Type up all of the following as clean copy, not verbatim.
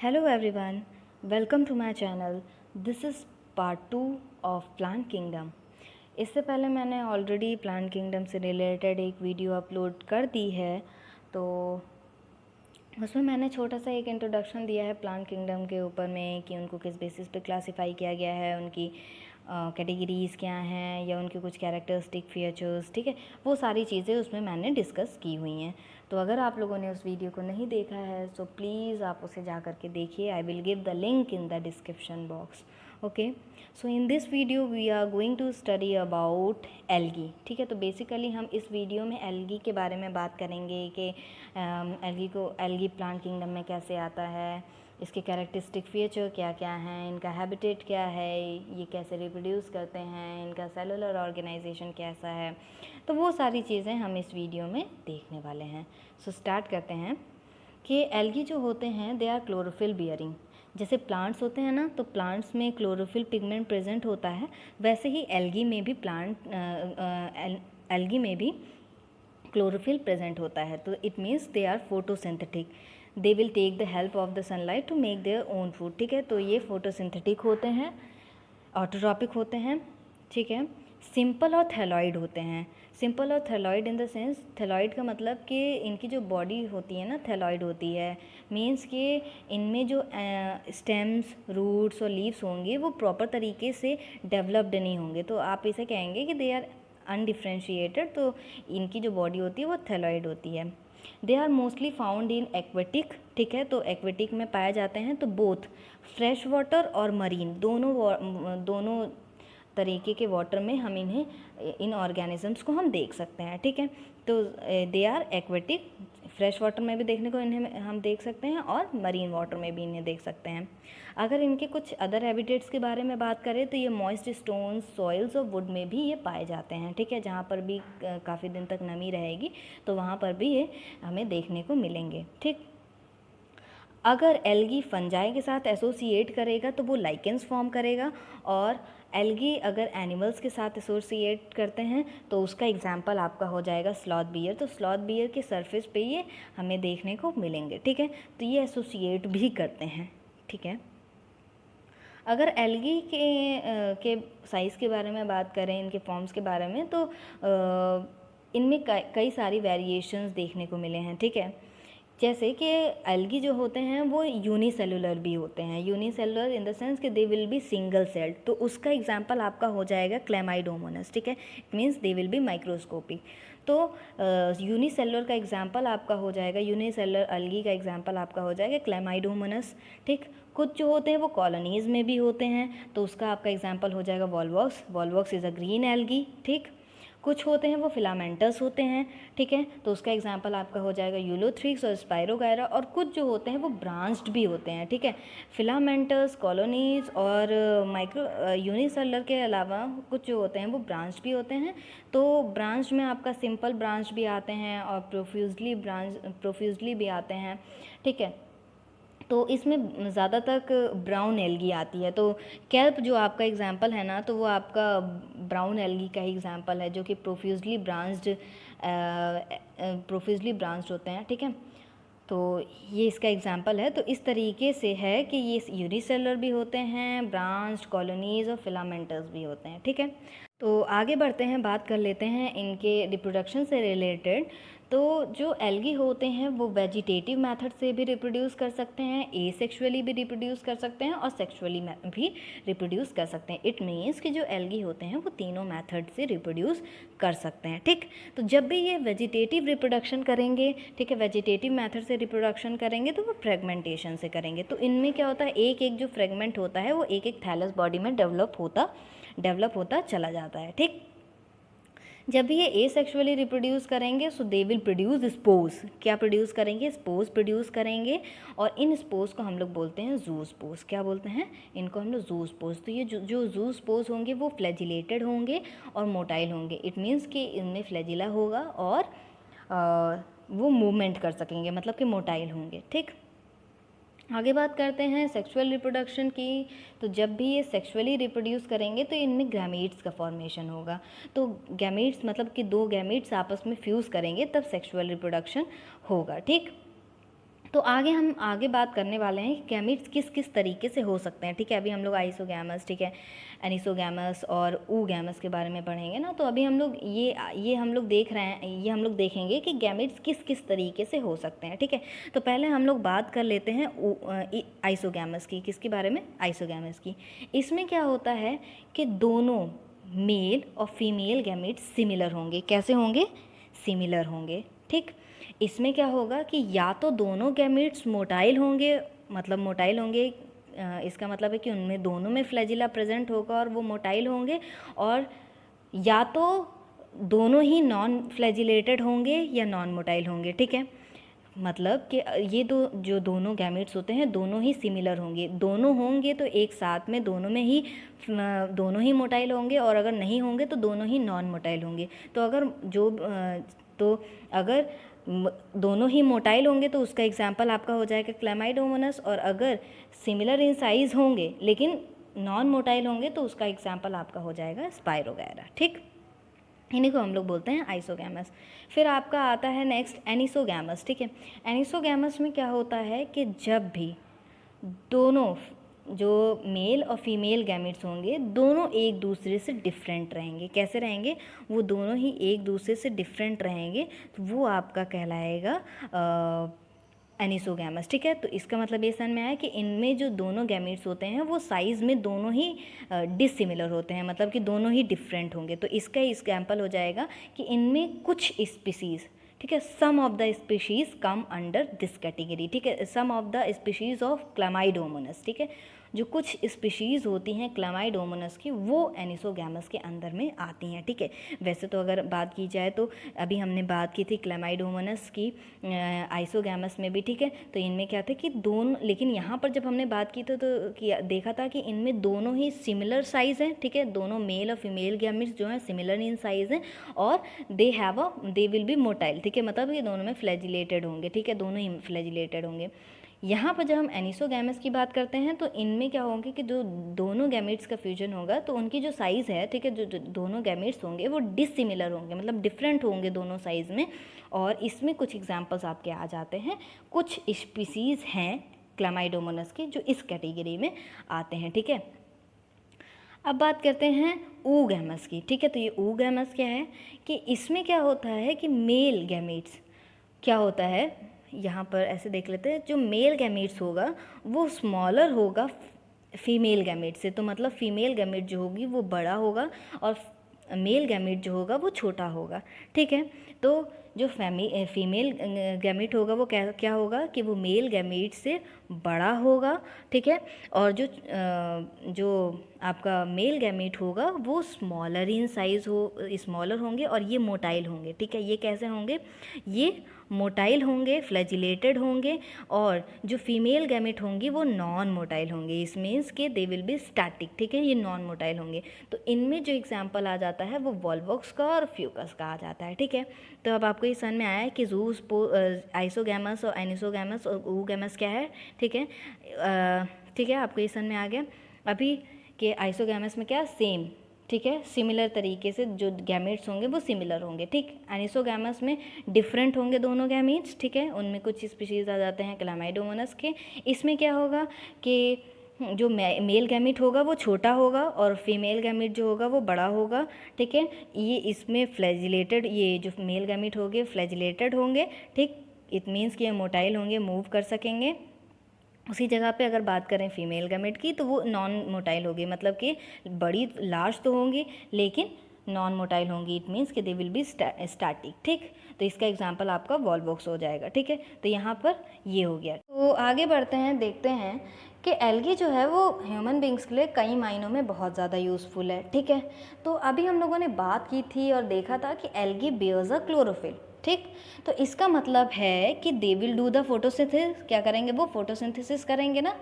Hello everyone, welcome to my channel. This is part 2 of Plant Kingdom. इससे पहले मैंने already plant kingdom से related एक video upload कर दी है, तो उसमें मैंने छोटा सा एक इंट्रोडक्शन दिया है प्लांट किंगडम के ऊपर में कि उनको किस बेसिस पे क्लासिफाई किया गया है, उनकी कैटेगरीज़ क्या हैं या उनके कुछ कैरेक्टरिस्टिक फीचर्स, ठीक है, वो सारी चीज़ें उसमें मैंने डिस्कस की हुई हैं। तो अगर आप लोगों ने उस वीडियो को नहीं देखा है तो प्लीज़ आप उसे जा कर के देखिए। I will give the link in the description box. Okay, so in this video we are going to study about algae. ठीक है, तो बेसिकली हम इस वीडियो में एल्गी के बारे में बात करेंगे कि एल्गी प्लांट किंगडम में कैसे आता है, इसके कैरेक्टरिस्टिक फीचर क्या क्या हैं, इनका हैबिटेट क्या है, ये कैसे रिप्रोड्यूस करते हैं, इनका सेलुलर ऑर्गेनाइजेशन कैसा है, तो वो सारी चीज़ें हम इस वीडियो में देखने वाले हैं। सो स्टार्ट करते हैं कि एल्गी जो होते हैं दे आर क्लोरोफिल बियरिंग। जैसे प्लांट्स होते हैं ना, तो प्लांट्स में क्लोरोफिल पिगमेंट प्रेजेंट होता है, वैसे ही एल्गी में भी एल्गी में भी क्लोरोफिल प्रेजेंट होता है। तो it means they are photosynthetic, they will take the help of the sunlight to make their own food. ठीक है, तो ये फोटोसिंथेटिक होते हैं, ऑटोट्रॉपिक होते हैं, ठीक है, सिंपल और थैलॉइड होते हैं। सिंपल और thalloid in the sense, thalloid का मतलब कि इनकी जो बॉडी होती है ना थैलॉइड होती है, मीन्स कि इनमें जो स्टेम्स, रूट्स और लीव्स होंगे वो प्रॉपर तरीके से डेवलप्ड नहीं होंगे, तो आप इसे कहेंगे कि दे आर अनडिफ्रेंशिएटेड। तो इनकी जो बॉडी होती है वो थैलॉइड होती है। They are mostly found in aquatic. ठीक है, तो एक्वेटिक में पाए जाते हैं, तो बोथ फ्रेश वाटर और मरीन दोनों तरीके के वाटर में हम इन ऑर्गेनिजम्स को हम देख सकते हैं। ठीक है, तो they are aquatic, fresh water में भी देखने को इन्हें हम देख सकते हैं और मरीन वाटर में भी इन्हें देख सकते हैं। अगर इनके कुछ अदर हैबिटेट्स के बारे में बात करें तो ये मॉइस्ट स्टोन्स, सॉइल्स और वुड में भी ये पाए जाते हैं। ठीक है, जहाँ पर भी काफ़ी दिन तक नमी रहेगी तो वहाँ पर भी ये हमें देखने को मिलेंगे। ठीक, अगर एल्गी फंजाई के साथ एसोसिएट करेगा तो वो लाइकेंस फॉर्म करेगा, और एल्गी अगर एनिमल्स के साथ एसोसिएट करते हैं तो उसका एग्जाम्पल आपका हो जाएगा स्लॉथ बियर। तो स्लॉथ बियर के सरफेस पे ये हमें देखने को मिलेंगे। ठीक है, तो ये एसोसिएट भी करते हैं। ठीक है, अगर एल्गी के साइज़ के बारे में बात करें, इनके फॉर्म्स के बारे में, तो इनमें कई सारी वेरिएशंस देखने को मिले हैं। ठीक है, जैसे कि एल्गी जो होते हैं वो यूनिसेलुलर भी होते हैं। यूनिसेलुलर इन द सेंस कि they will be single celled, तो उसका एग्जांपल आपका हो जाएगा क्लेमाइडोमोनस। ठीक है, it means they will be microscopic. तो यूनिसेलुलर का एग्जांपल आपका हो जाएगा, यूनिसेलुलर एल्गी का एग्जांपल आपका हो जाएगा क्लेमाइडोमोनस। ठीक, कुछ जो होते हैं वो कॉलोनीज़ में भी होते हैं, तो उसका आपका एग्जांपल हो जाएगा Volvox. Volvox is a green algae. ठीक, कुछ होते हैं वो फिलामेंटस होते हैं। ठीक है, तो उसका एग्जांपल आपका हो जाएगा यूलोथ्रिक्स और स्पाइरोगायरा। और कुछ जो होते हैं वो ब्रांच्ड भी होते हैं। ठीक है, फिलामेंटस, कॉलोनीज और माइक्रो यूनिसेलुलर के अलावा कुछ जो होते हैं वो ब्रांच भी होते हैं। तो ब्रांच में आपका सिंपल ब्रांच भी आते हैं और प्रोफ्यूजली भी आते हैं। ठीक है, तो इसमें ज़्यादातर ब्राउन एल्गी आती है। तो कैल्प जो आपका एग्जांपल है ना, तो वो आपका ब्राउन एल्गी का ही एग्जांपल है, जो कि प्रोफ्यूजली ब्रांच्ड होते हैं। ठीक है, तो ये इसका एग्जांपल है। तो इस तरीके से है कि ये यूनिसेलुलर भी होते हैं, ब्रांच्ड, कॉलोनीज और फिलामेंटस भी होते हैं। ठीक है, तो आगे बढ़ते हैं, बात कर लेते हैं इनके रिप्रोडक्शन से रिलेटेड। तो जो एल्गी होते हैं वो वेजिटेटिव मेथड से भी रिप्रोड्यूस कर सकते हैं, एसेक्सुअली भी रिप्रोड्यूस कर सकते हैं और सेक्सुअली भी रिप्रोड्यूस कर सकते हैं। इट मीन्स कि जो एल्गी होते हैं वो तीनों मेथड से रिप्रोड्यूस कर सकते हैं। ठीक, तो जब भी ये वेजिटेटिव रिप्रोडक्शन करेंगे, ठीक है, वेजिटेटिव मेथड से रिप्रोडक्शन करेंगे तो वो फ्रेगमेंटेशन से करेंगे। तो इनमें क्या होता है, एक एक जो फ्रेगमेंट होता है वो एक एक थैलस बॉडी में डेवलप होता चला जाता है। ठीक, जब भी ये एसेक्सुअली रिप्रोड्यूस करेंगे so they will produce spores. क्या प्रोड्यूस करेंगे, स्पोर्स प्रोड्यूस करेंगे, और इन स्पोर्स को हम लोग बोलते हैं जू स्पोर्स। क्या बोलते हैं इनको हम लोग, जू स्पोर्स। तो ये जो जू स्पोर्स होंगे वो फ्लैजिलेटेड होंगे और मोटाइल होंगे। इट मीन्स कि इनमें फ्लैजिला होगा और वो मूवमेंट कर सकेंगे, मतलब कि मोटाइल होंगे। ठीक, आगे बात करते हैं सेक्सुअल रिप्रोडक्शन की। तो जब भी ये सेक्सुअली रिप्रोड्यूस करेंगे तो इनमें गैमीट्स का फॉर्मेशन होगा। तो गैमीट्स मतलब कि दो गैमीट्स आपस में फ्यूज़ करेंगे तब सेक्सुअल रिप्रोडक्शन होगा। ठीक, तो हम आगे बात करने वाले हैं कि गैमीट्स किस किस तरीके से हो सकते हैं, ठीक है। अभी हम लोग आइसोगैमस, ठीक है, एनिसोगैमस और ooगैमस के बारे में पढ़ेंगे ना। तो अभी हम लोग ये हम लोग देख रहे हैं, ये हम लोग देखेंगे कि गैमीट्स किस किस तरीके से हो सकते हैं, ठीक है। तो पहले हम लोग बात कर लेते हैं आइसोगैमस की। किसके बारे में? आइसोगैमस की। इसमें क्या होता है कि दोनों मेल और फीमेल गैमीट्स सिमिलर होंगे। कैसे होंगे? सिमिलर होंगे, ठीक। इसमें क्या होगा कि या तो दोनों गैमीट्स मोटाइल होंगे, मतलब मोटाइल होंगे, इसका मतलब है कि उनमें दोनों में फ्लैजिला प्रेजेंट होगा और वो मोटाइल होंगे, और या तो दोनों ही नॉन फ्लैजिलेटेड होंगे या नॉन मोटाइल होंगे, ठीक है। मतलब कि ये जो दोनों गैमेट्स होते हैं दोनों ही सिमिलर होंगे। दोनों होंगे तो एक साथ में दोनों ही मोटाइल होंगे, और अगर नहीं होंगे तो दोनों ही नॉन मोटाइल होंगे। तो अगर दोनों ही मोटाइल होंगे तो उसका एग्जाम्पल आपका हो जाएगा क्लैमाइडोमोनास, और अगर सिमिलर इन साइज़ होंगे लेकिन नॉन मोटाइल होंगे तो उसका एग्जाम्पल आपका हो जाएगा स्पाइरोगैरा, ठीक। इन्हीं को हम लोग बोलते हैं आइसोगैमस। फिर आपका आता है नेक्स्ट एनिसोगैमस, ठीक है। एनिसोगैमस में क्या होता है कि जब भी दोनों जो मेल और फीमेल गैमेट्स होंगे दोनों एक दूसरे से डिफरेंट रहेंगे। कैसे रहेंगे? वो दोनों ही एक दूसरे से डिफरेंट रहेंगे, तो वो आपका कहलाएगा एनिसोगैमस, ठीक है। तो इसका मतलब ये समझ में आया कि इनमें जो दोनों गैमेट्स होते हैं वो साइज़ में दोनों ही डिसिमिलर होते हैं, मतलब कि दोनों ही डिफरेंट होंगे। तो इसका एग्जाम्पल हो जाएगा कि इनमें कुछ स्पीसीज़, ठीक है, some of the species come under this category, ठीक है, some of the species of chlamydomonas, ठीक है। जो कुछ स्पीशीज़ होती हैं क्लामाइडोमोनस की वो एनिसोगैमस के अंदर में आती हैं, ठीक है। वैसे तो अगर बात की जाए तो अभी हमने बात की थी क्लामाइडोमोनस की आइसोगैमस में भी, ठीक है। तो इनमें क्या था कि दोनों, लेकिन यहाँ पर जब हमने बात की तो देखा था कि इनमें दोनों ही सिमिलर साइज़ हैं, ठीक है। दोनों मेल और फीमेल गैमेट्स जो हैं सिमिलर इन साइज़ हैं, और दे विल बी मोटाइल, ठीक है, मतलब ये दोनों में फ्लैजिलेटेड होंगे, ठीक है, दोनों ही फ्लैजिलेटेड होंगे। यहाँ पर जब हम एनिसोगैमस की बात करते हैं तो इनमें क्या होंगे कि जो दोनों गैमेट्स का फ्यूजन होगा तो उनकी जो साइज़ है, ठीक है, जो दोनों गैमेट्स होंगे वो डिसिमिलर होंगे, मतलब डिफरेंट होंगे दोनों साइज़ में। और इसमें कुछ एग्जांपल्स आपके आ जाते हैं। कुछ स्पीसीज़ हैं क्लामाइडोमोनस की जो इस कैटेगरी में आते हैं, ठीक है। अब बात करते हैं ooगैमस की, ठीक है। तो ये ooगैमस क्या है कि इसमें क्या होता है कि मेल गैमेट्स क्या होता है, यहाँ पर ऐसे देख लेते हैं, जो मेल गैमेट्स होगा वो स्मॉलर होगा फीमेल गैमेट से। तो मतलब फीमेल गैमेट जो होगी वो बड़ा होगा और मेल गैमेट जो होगा वो छोटा होगा, ठीक है। तो जो फीमेल गैमेट होगा वो क्या होगा कि वो मेल गैमेट से बड़ा होगा, ठीक है। और जो आपका मेल गैमेट होगा वो स्मॉलर इन साइज़ स्मॉलर होंगे, और ये मोटाइल होंगे, ठीक है। ये कैसे होंगे? ये मोटाइल होंगे, फ्लैजिलेटेड होंगे, और जो फीमेल गैमेट होंगी वो नॉन मोटाइल होंगे। इस मीन्स के दे विल बी स्टैटिक, ठीक है, ये नॉन मोटाइल होंगे। तो इनमें जो एग्जाम्पल आ जाता है वो वॉल्वॉक्स का और फ्यूकस का आ जाता है, ठीक है। तो अब आपको ये समझ में आया है कि आइसोगैमस और एनिसोगैमस और ooगैमस क्या है, ठीक है। ठीक है, आपको ये समझ में आ गया। अभी के आइसोगैमस में क्या सेम, ठीक है, सिमिलर तरीके से जो गैमेट्स होंगे वो सिमिलर होंगे, ठीक। एनिसोगैमस में डिफरेंट होंगे दोनों गैमेट्स, ठीक है, उनमें कुछ स्पीशीज़ आ जाते हैं क्लामाइडोमोनस के। इसमें क्या होगा कि जो मेल गैमेट होगा वो छोटा होगा और फीमेल गैमेट जो होगा वो बड़ा होगा, ठीक है। ये इसमें फ्लैजिलेटेड, ये जो मेल गैमेट होंगे फ्लैजिलेटेड होंगे, ठीक। इट मीन्स कि ये मोटाइल होंगे, मूव कर सकेंगे। उसी जगह पे अगर बात करें फीमेल गैमेट की तो वो नॉन मोटाइल होगी, मतलब कि बड़ी लार्ज तो होंगी लेकिन नॉन मोटाइल होंगी। इट मीन्स कि दे विल बी स्टैटिक, ठीक। तो इसका एग्जांपल आपका वॉल्वॉक्स हो जाएगा, ठीक है। तो यहाँ पर ये हो गया। तो आगे बढ़ते हैं, देखते हैं कि एल्गी जो है वो ह्यूमन बींग्स के लिए कई मायनों में बहुत ज़्यादा यूज़फुल है, ठीक है। तो अभी हम लोगों ने बात की थी और देखा था कि एल्गी बियर्स अ क्लोरोफिल, ठीक। तो इसका मतलब है कि they will do the photosynthesis, क्या करेंगे वो फोटोसिंथेसिस करेंगे ना।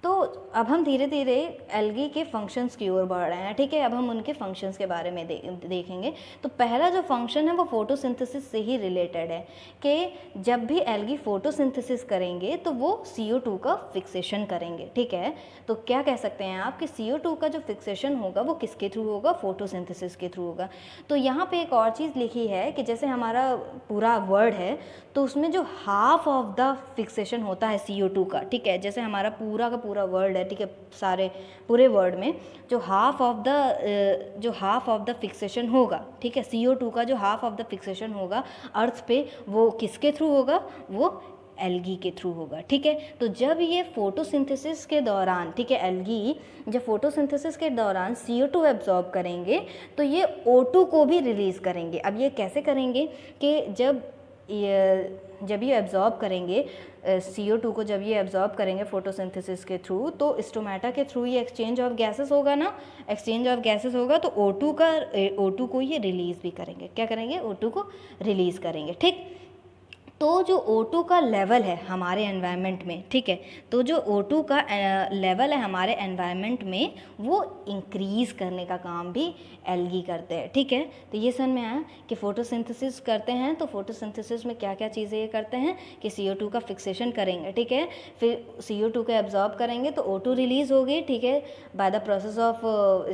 तो अब हम धीरे धीरे एल्गी के फंक्शंस की ओर बढ़ रहे हैं, ठीक है। अब हम उनके फंक्शंस के बारे में देखेंगे। तो पहला जो फंक्शन है वो फोटोसिंथेसिस से ही रिलेटेड है कि जब भी एल्गी फोटोसिंथेसिस करेंगे तो वो CO2 का फिक्सेशन करेंगे, ठीक है। तो क्या कह सकते हैं आप कि CO2 का जो फिक्सेशन होगा वो किसके थ्रू होगा, फोटोसिंथेसिस के थ्रू होगा। तो यहाँ पे एक और चीज़ लिखी है कि जैसे हमारा पूरा वर्ड है तो उसमें जो हाफ ऑफ द फिक्सेशन होता है CO2 का, ठीक है। जैसे हमारा पूरा का पूरा वर्ड है, ठीक है, सारे पूरे वर्ड में जो हाफ ऑफ द फिक्सेशन होगा, ठीक है, CO2 का जो हाफ ऑफ द फिक्सेशन होगा अर्थ पे, वो किसके थ्रू होगा, वो एल्गी के थ्रू होगा, ठीक है। तो जब ये फोटोसिंथेसिस के दौरान, ठीक है, एल्गी जब फोटोसिंथेसिस के दौरान CO2 एब्जॉर्ब करेंगे तो ये O2 को भी रिलीज़ करेंगे। अब ये कैसे करेंगे कि जब ये एब्जॉर्ब करेंगे CO2 को, जब ये एब्जॉर्ब करेंगे फोटोसिंथेसिस के थ्रू, तो स्टोमेटा के थ्रू ये एक्सचेंज ऑफ गैसेस होगा ना, एक्सचेंज ऑफ गैसेस होगा तो O2 को ये रिलीज़ भी करेंगे। क्या करेंगे, O2 को रिलीज़ करेंगे, ठीक। तो जो O2 का लेवल है हमारे एनवायरनमेंट में, ठीक है, तो जो O2 का लेवल है हमारे एनवायरनमेंट में वो इंक्रीज़ करने का काम भी एल्गी करते हैं, ठीक है। तो ये समझ में आया कि फोटोसिंथेसिस करते हैं तो फोटोसिंथेसिस में क्या क्या चीज़ें ये करते हैं कि CO2 का फिक्सेशन करेंगे, ठीक है, फिर CO2 को एब्जॉर्ब करेंगे तो O2 रिलीज़ होगी, ठीक है, by the process of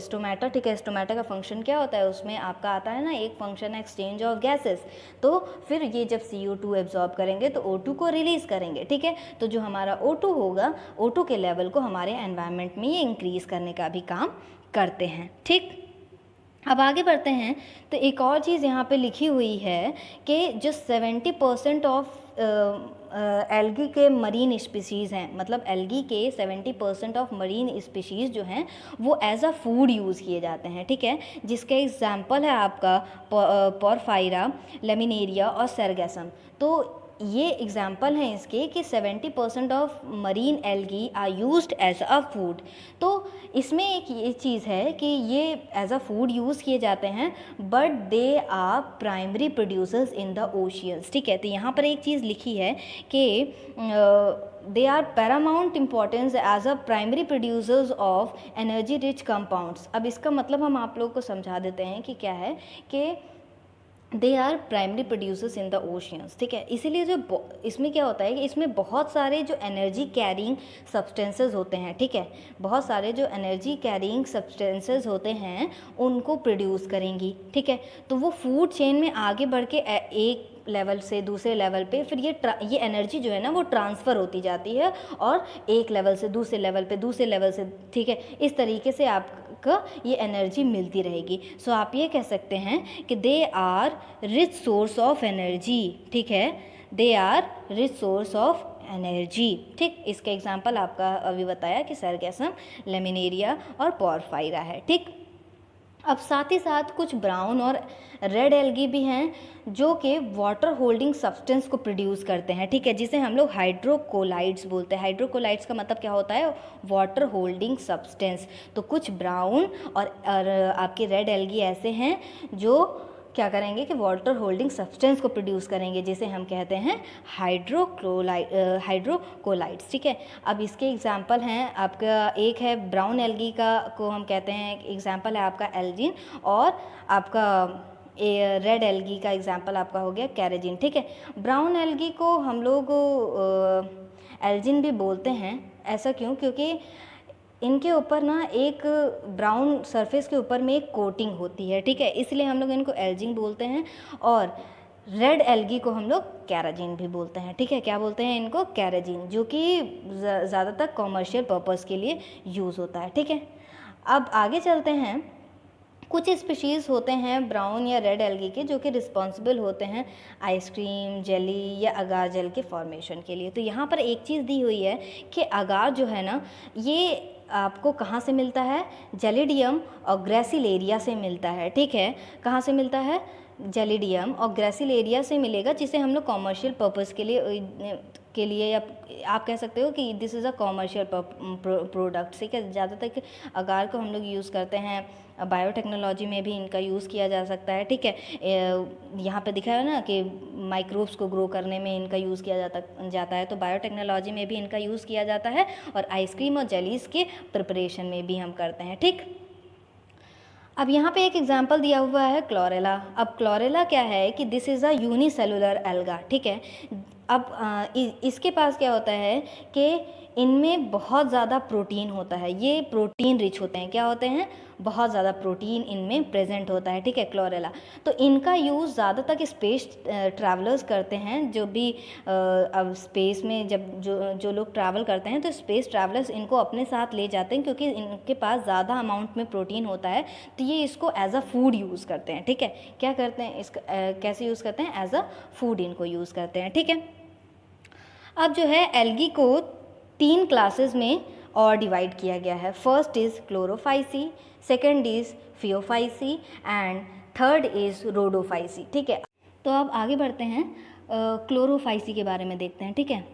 stomata, ठीक है। स्टोमेटा का फंक्शन क्या होता है, उसमें आपका आता है ना एक फंक्शन एक्सचेंज ऑफ गैसेस। तो फिर ये जब CO2 एब्जॉर्ब करेंगे तो O2 को रिलीज़ करेंगे, ठीक है। तो जो हमारा O2 होगा, O2 के लेवल को हमारे एनवायरनमेंट में ये इंक्रीज़ करने का भी काम करते हैं, ठीक। अब आगे बढ़ते हैं तो एक और चीज़ यहाँ पे लिखी हुई है कि जो 70% ऑफ एल्गी के मरीन स्पीशीज़ हैं, मतलब एल्गी के 70% ऑफ मरीन स्पीशीज़ जो हैं वो एज अ फूड यूज़ किए जाते हैं, ठीक है। जिसका एग्जांपल है आपका पोरफायरा, लेमिनेरिया और सेरगेसम। तो ये एग्जाम्पल हैं इसके कि 70% of marine algae are used as a food. तो इसमें एक ये चीज़ है कि ये एज अ फूड यूज़ किए जाते हैं but they are primary producers in the oceans, ठीक है। तो यहाँ पर एक चीज़ लिखी है कि they are paramount importance as a primary producers of energy rich compounds. अब इसका मतलब हम आप लोग को समझा देते हैं कि क्या है कि they are primary producers in the oceans, ठीक है। इसीलिए जो इसमें क्या होता है कि इसमें बहुत सारे जो एनर्जी कैरिंग सब्सटेंसेस होते हैं, ठीक है, बहुत सारे जो एनर्जी कैरिंग सब्सटेंसेस होते हैं उनको प्रोड्यूस करेंगी, ठीक है। तो वो फूड चेन में आगे बढ़ के एक लेवल से दूसरे लेवल पे फिर ये एनर्जी जो है ना वो ट्रांसफ़र होती जाती है और एक लेवल से दूसरे लेवल पे, दूसरे लेवल से, ठीक है, इस तरीके से आपका ये एनर्जी मिलती रहेगी। सो आप ये कह सकते हैं कि they are rich source of energy, ठीक है, they are rich source of energy, ठीक। इसका एग्जांपल आपका अभी बताया कि सेरगेसम, लेमिनेरिया और पोरफायरा है, ठीक। अब साथ ही साथ कुछ ब्राउन और रेड एल्गी भी हैं जो कि वाटर होल्डिंग सब्सटेंस को प्रोड्यूस करते हैं, ठीक है, जिसे हम लोग हाइड्रोकोलाइड्स बोलते हैं। हाइड्रोकोलाइड्स का मतलब क्या होता है, वाटर होल्डिंग सब्सटेंस। तो कुछ ब्राउन और आपके रेड एल्गी ऐसे हैं जो क्या करेंगे कि वाटर होल्डिंग सब्सटेंस को प्रोड्यूस करेंगे, जिसे हम कहते हैं हाइड्रोकोलाइड्स, ठीक है। अब इसके एग्जांपल हैं आपका, एक है ब्राउन एल्गी का को हम कहते हैं, एग्जांपल है आपका एल्जिन, और आपका रेड एल्गी का एग्जांपल आपका हो गया कैरेजिन, ठीक है। ब्राउन एल्गी को हम लोग एल्जिन भी बोलते हैं। ऐसा क्यों, क्योंकि इनके ऊपर ना एक ब्राउन सरफेस के ऊपर में एक कोटिंग होती है, ठीक है, इसलिए हम लोग इनको एल्जिन बोलते हैं। और रेड एल्गी को हम लोग कैराजिन भी बोलते हैं, ठीक है। क्या बोलते हैं इनको, कैराजिन, जो कि ज़्यादातर कॉमर्शियल पर्पस के लिए यूज़ होता है, ठीक है। अब आगे चलते हैं। कुछ स्पीशीज़ होते हैं ब्राउन या रेड एल्गी के जो कि रिस्पॉन्सिबल होते हैं आइसक्रीम, जेली या अगार जेल के फॉर्मेशन के लिए। तो यहाँ पर एक चीज़ दी हुई है कि अगार जो है ना ये आपको कहाँ से मिलता है, जेलिडियम और ग्रेसिलेरिया से मिलता है, ठीक है। कहाँ से मिलता है, जेलिडियम और ग्रेसिलेरिया से मिलेगा, जिसे हम लोग कॉमर्शियल पर्पस के लिए के लिए, या आप कह सकते हो कि this is a commercial product, ठीक है। ज़्यादातर अगार को हम लोग यूज़ करते हैं, बायोटेक्नोलॉजी में भी इनका यूज़ किया जा सकता है, ठीक है। यहाँ पे दिखा है ना कि माइक्रोब्स को ग्रो करने में इनका यूज़ किया जाता है, तो बायोटेक्नोलॉजी में भी इनका यूज़ किया जाता है, और आइसक्रीम और जेलीज़ के प्रिपरेशन में भी हम करते हैं, ठीक। अब यहाँ पे एक एग्जांपल दिया हुआ है क्लोरेला। अब क्लोरेला क्या है कि this is a unicellular alga, ठीक है। अब इसके पास क्या होता है कि इनमें बहुत ज़्यादा प्रोटीन होता है, ये प्रोटीन रिच होते हैं। क्या होते हैं? बहुत ज़्यादा प्रोटीन इनमें प्रेजेंट होता है, ठीक है, क्लोरेला। तो इनका यूज़ ज़्यादातर स्पेस ट्रैवलर्स करते हैं, जो भी अब स्पेस में जब जो लोग ट्रैवल करते हैं, तो स्पेस ट्रैवलर्स इनको अपने साथ ले जाते हैं, क्योंकि इनके पास ज़्यादा अमाउंट में प्रोटीन होता है, तो ये इसको एज अ फूड यूज़ करते हैं, ठीक है। क्या करते हैं इसका, कैसे यूज़ करते हैं? एज अ फूड इनको यूज़ करते हैं, ठीक है। अब जो है एल्गी को 3 क्लासेस में और डिवाइड किया गया है। First is Chlorophyceae, second is Phaeophyceae and third is Rhodophyceae, ठीक है। तो अब आगे बढ़ते हैं, क्लोरोफाइसी के बारे में देखते हैं, ठीक है।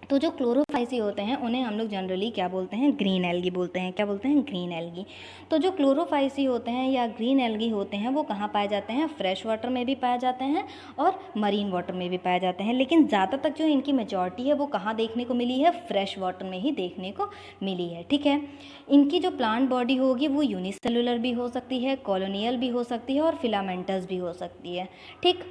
तो जो क्लोरोफाइसी होते हैं उन्हें हम लोग जनरली क्या बोलते हैं? ग्रीन एल्गी बोलते हैं। क्या बोलते हैं? Green algae. तो जो क्लोरोफाइसी होते हैं या ग्रीन एल्गी होते हैं वो कहाँ पाए जाते हैं? फ्रेश वाटर में भी पाए जाते हैं और मरीन वाटर में भी पाए जाते हैं, लेकिन ज़्यादातर जो इनकी मेजॉरिटी है वो कहाँ देखने को मिली है? फ्रेश वाटर में ही देखने को मिली है, ठीक है। इनकी जो प्लांट बॉडी होगी वो यूनिसेलुलर भी हो सकती है, कॉलोनियल भी हो सकती है और फिलामेंटस भी हो सकती है, ठीक।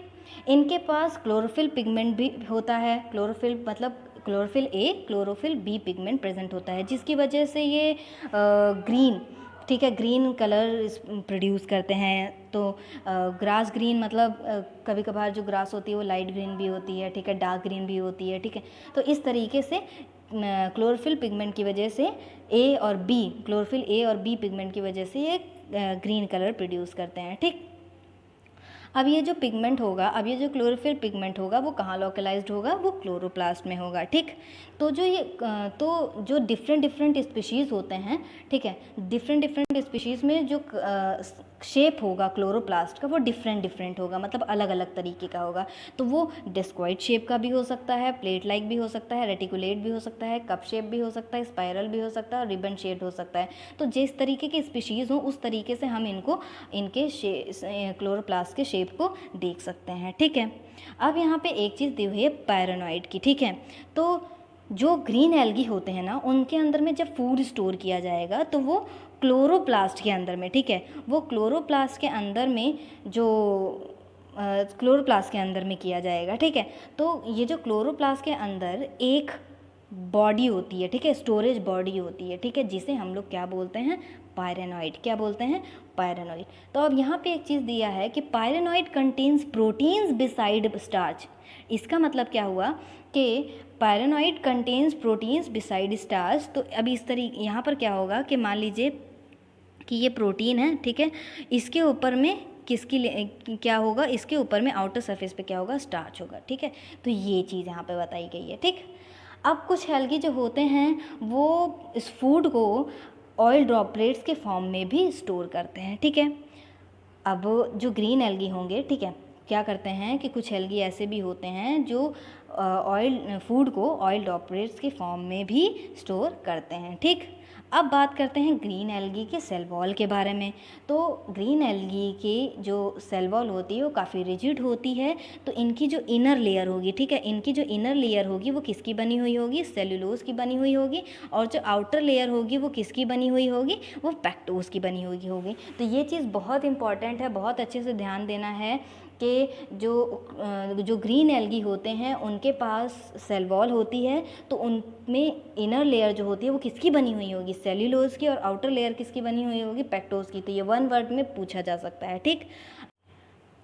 इनके पास क्लोरोफिल पिगमेंट भी होता है। क्लोरोफिल मतलब chlorophyll A, chlorophyll B pigment present होता है, जिसकी वजह से ये ग्रीन, ठीक है, ग्रीन कलर प्रोड्यूस करते हैं। तो ग्रास ग्रीन मतलब कभी कभार जो ग्रास होती है वो लाइट ग्रीन भी होती है, ठीक है, डार्क ग्रीन भी होती है, ठीक है। तो इस तरीके से क्लोरोफिल पिगमेंट की वजह से ए और बी, क्लोरोफिल ए और बी पिगमेंट की वजह से ये ग्रीन कलर प्रोड्यूस करते हैं, ठीक। अब ये जो पिगमेंट होगा, अब ये जो क्लोरोफिल पिगमेंट होगा वो कहाँ लोकलाइज्ड होगा? वो क्लोरोप्लास्ट में होगा, ठीक। तो जो डिफरेंट स्पीशीज़ होते हैं, ठीक है, डिफरेंट स्पीशीज़ में जो शेप होगा क्लोरोप्लास्ट का वो डिफरेंट होगा, मतलब अलग अलग तरीके का होगा। तो वो डिस्क्वाइड शेप का भी हो सकता है, प्लेट लाइक भी हो सकता है, रेटिकुलेट भी हो सकता है, कप शेप भी हो सकता है, स्पाइरल भी हो सकता है और रिबन शेप हो सकता है। तो जिस तरीके की स्पीशीज़ हो उस तरीके से हम इनके क्लोरोप्लास्ट के शेप को देख सकते हैं, ठीक है। अब यहाँ पे एक चीज़ दी हुई है पायरेनॉइड की, ठीक है। तो जो ग्रीन एल्गी होते हैं ना, उनके अंदर में जब फूड स्टोर किया जाएगा तो वो क्लोरोप्लास्ट के अंदर में, ठीक है, वो क्लोरोप्लास्ट के अंदर में जो क्लोरोप्लास्ट के अंदर में किया जाएगा, ठीक है। तो ये जो क्लोरोप्लास्ट के अंदर एक बॉडी होती है, ठीक है, स्टोरेज बॉडी होती है, ठीक है, जिसे हम लोग क्या बोलते हैं? पायरेनॉइड। क्या बोलते हैं? पायरेनॉइड। तो अब यहाँ पे एक चीज़ दिया है कि पायरेनॉइड कंटेन्स प्रोटीन्स बिसाइड स्टार्च। इसका मतलब क्या हुआ कि पायरेनॉइड कंटेन्स प्रोटीन्स बिसाइड स्टार्च। तो अब इस तरीके यहाँ पर क्या होगा कि मान लीजिए कि ये प्रोटीन है, ठीक है, इसके ऊपर में क्या होगा? इसके ऊपर में आउटर सरफेस पे क्या होगा? स्टार्च होगा, ठीक है। तो ये चीज़ यहाँ पे बताई गई है, ठीक। अब कुछ एल्गी जो होते हैं वो इस फूड को ऑयल ड्रॉपलेट्स के फॉर्म में भी स्टोर करते हैं, ठीक है। अब जो ग्रीन एल्गी होंगे, ठीक है, क्या करते हैं कि कुछ एल्गी ऐसे भी होते हैं जो फूड को ऑयल ड्रॉपलेट्स के फॉर्म में भी स्टोर करते हैं, ठीक। अब बात करते हैं ग्रीन एल्गी के सेल वॉल के बारे में। तो ग्रीन एल्गी की जो सेल वॉल होती है वो काफ़ी रिजिड होती है। तो इनकी जो इनर लेयर होगी, ठीक है, इनकी जो इनर लेयर होगी वो किसकी बनी हुई होगी? सेल्यूलोज की बनी हुई होगी। और जो आउटर लेयर होगी वो किसकी बनी हुई होगी? वो पैक्टोज की बनी हुई होगी। तो ये चीज़ बहुत इंपॉर्टेंट है, बहुत अच्छे से ध्यान देना है कि जो ग्रीन एल्गी होते हैं उनके पास सेल वॉल होती है, तो उनमें इनर लेयर जो होती है वो किसकी बनी हुई होगी? सेल्यूलोज की। और आउटर लेयर किसकी बनी हुई होगी? पैक्टोज की। तो ये 1 वर्ड में पूछा जा सकता है, ठीक।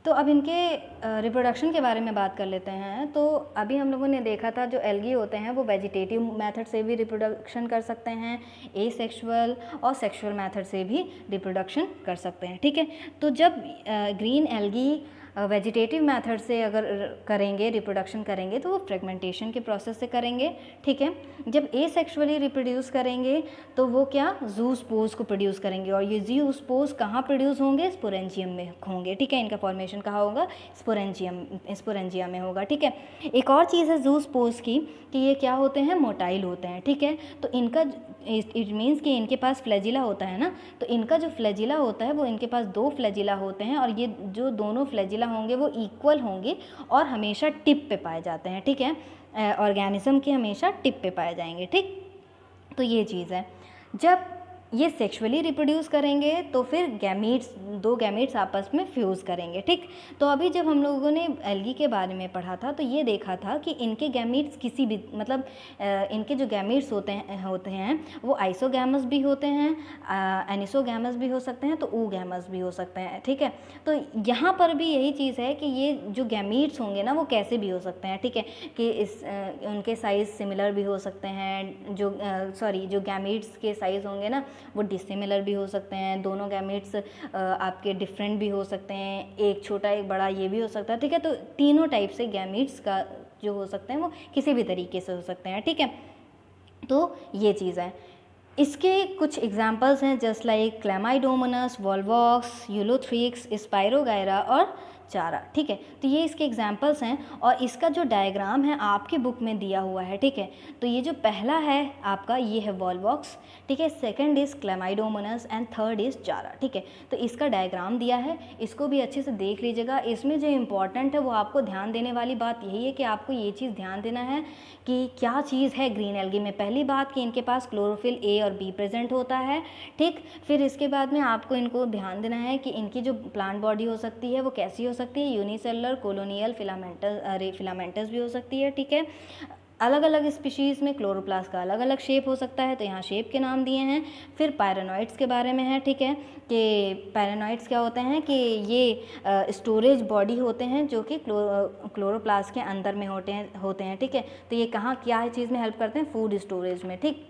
तो अब इनके रिप्रोडक्शन के बारे में बात कर लेते हैं। तो अभी हम लोगों ने देखा था जो एल्गी होते हैं वो वेजिटेटिव मेथड से भी रिप्रोडक्शन कर सकते हैं, एसेक्सुअल और सेक्सुअल मेथड से भी रिप्रोडक्शन कर सकते हैं, ठीक है। तो जब ग्रीन एल्गी वेजिटेटिव मेथड से अगर करेंगे, रिप्रोडक्शन करेंगे, तो वो फ्रेगमेंटेशन के प्रोसेस से करेंगे, ठीक है। जब एसेक्सुअली रिप्रोड्यूस करेंगे तो वो क्या, जू स्पोर्स को प्रोड्यूस करेंगे, और ये जू स्पोर्स कहाँ प्रोड्यूस होंगे, स्पोरेंजियम में होंगे, ठीक है। इनका फॉर्मेशन कहाँ होगा, स्पोरेंजिया में होगा, ठीक है। एक और चीज़ है जू स्पोर्स की कि ये क्या होते हैं, मोटाइल होते हैं, ठीक है। तो इनका इट मीन्स कि इनके पास फ्लैजिला होता है ना, तो इनका जो फ्लैजिला होता है वो इनके पास 2 फ्लैजिला होते हैं, और ये जो दोनों फ्लैजिला होंगे वो इक्वल होंगे और हमेशा टिप पे पाए जाते हैं, ठीक है। ऑर्गेनिज्म के हमेशा टिप पे पाए जाएंगे, ठीक। तो ये चीज़ है। जब ये सेक्सुअली रिप्रोड्यूस करेंगे तो फिर गैमीट्स, 2 गैमीट्स आपस में फ्यूज़ करेंगे, ठीक। तो अभी जब हम लोगों ने एल्गी के बारे में पढ़ा था तो ये देखा था कि इनके गैमीट्स किसी भी मतलब इनके जो गैमीट्स होते हैं वो आइसोगैमस भी होते हैं, एनिसोगैमस भी हो सकते हैं, तो ऊगैमस भी हो सकते हैं, ठीक है। तो यहाँ पर भी यही चीज़ है कि ये जो गैमीट्स होंगे ना वो कैसे भी हो सकते हैं, ठीक है, कि उनके साइज़ सिमिलर भी हो सकते हैं, जो गैमीट्स के साइज़ होंगे ना वो डिसिमिलर भी हो सकते हैं, दोनों गैमेट्स आपके डिफरेंट भी हो सकते हैं, एक छोटा एक बड़ा ये भी हो सकता है, ठीक है। तो तीनों टाइप से गैमेट्स का जो हो सकते हैं वो किसी भी तरीके से हो सकते हैं, ठीक है। तो ये चीज़ है। इसके कुछ एग्जांपल्स हैं just like Chlamydomonas, Volvox, Ulothrix, spirogyra और चारा, ठीक है। तो ये इसके एग्जांपल्स हैं, और इसका जो डायग्राम है आपकी बुक में दिया हुआ है, ठीक है। तो ये जो पहला है आपका ये है वॉल्वॉक्स, ठीक है, second is Chlamydomonas and third is चारा, ठीक है। तो इसका डायग्राम दिया है, इसको भी अच्छे से देख लीजिएगा। इसमें जो इम्पॉर्टेंट है वो आपको ध्यान देने वाली बात यही है कि आपको ये चीज़ ध्यान देना है कि क्या चीज़ है ग्रीन एल्गी में। पहली बात कि इनके पास क्लोरोफिल ए और बी प्रेजेंट होता है, ठीक। फिर इसके बाद में आपको इनको ध्यान देना है कि इनकी जो प्लांट बॉडी हो सकती है वो कैसी हो सकती है, यूनिसेलुलर, कोलोनियल, फिलामेंटस भी हो सकती है, ठीक है। अलग अलग स्पीशीज़ में क्लोरोप्लास्ट का अलग अलग शेप हो सकता है, तो यहाँ शेप के नाम दिए हैं। फिर पायरेनोइड्स के बारे में है, ठीक है, कि पायरेनोइड्स क्या होते हैं कि ये स्टोरेज बॉडी होते हैं जो कि क्लोरोप्लास्ट के अंदर में होते हैं, ठीक है। तो ये कहाँ क्या चीज़ में हेल्प करते हैं, फूड स्टोरेज में, ठीक।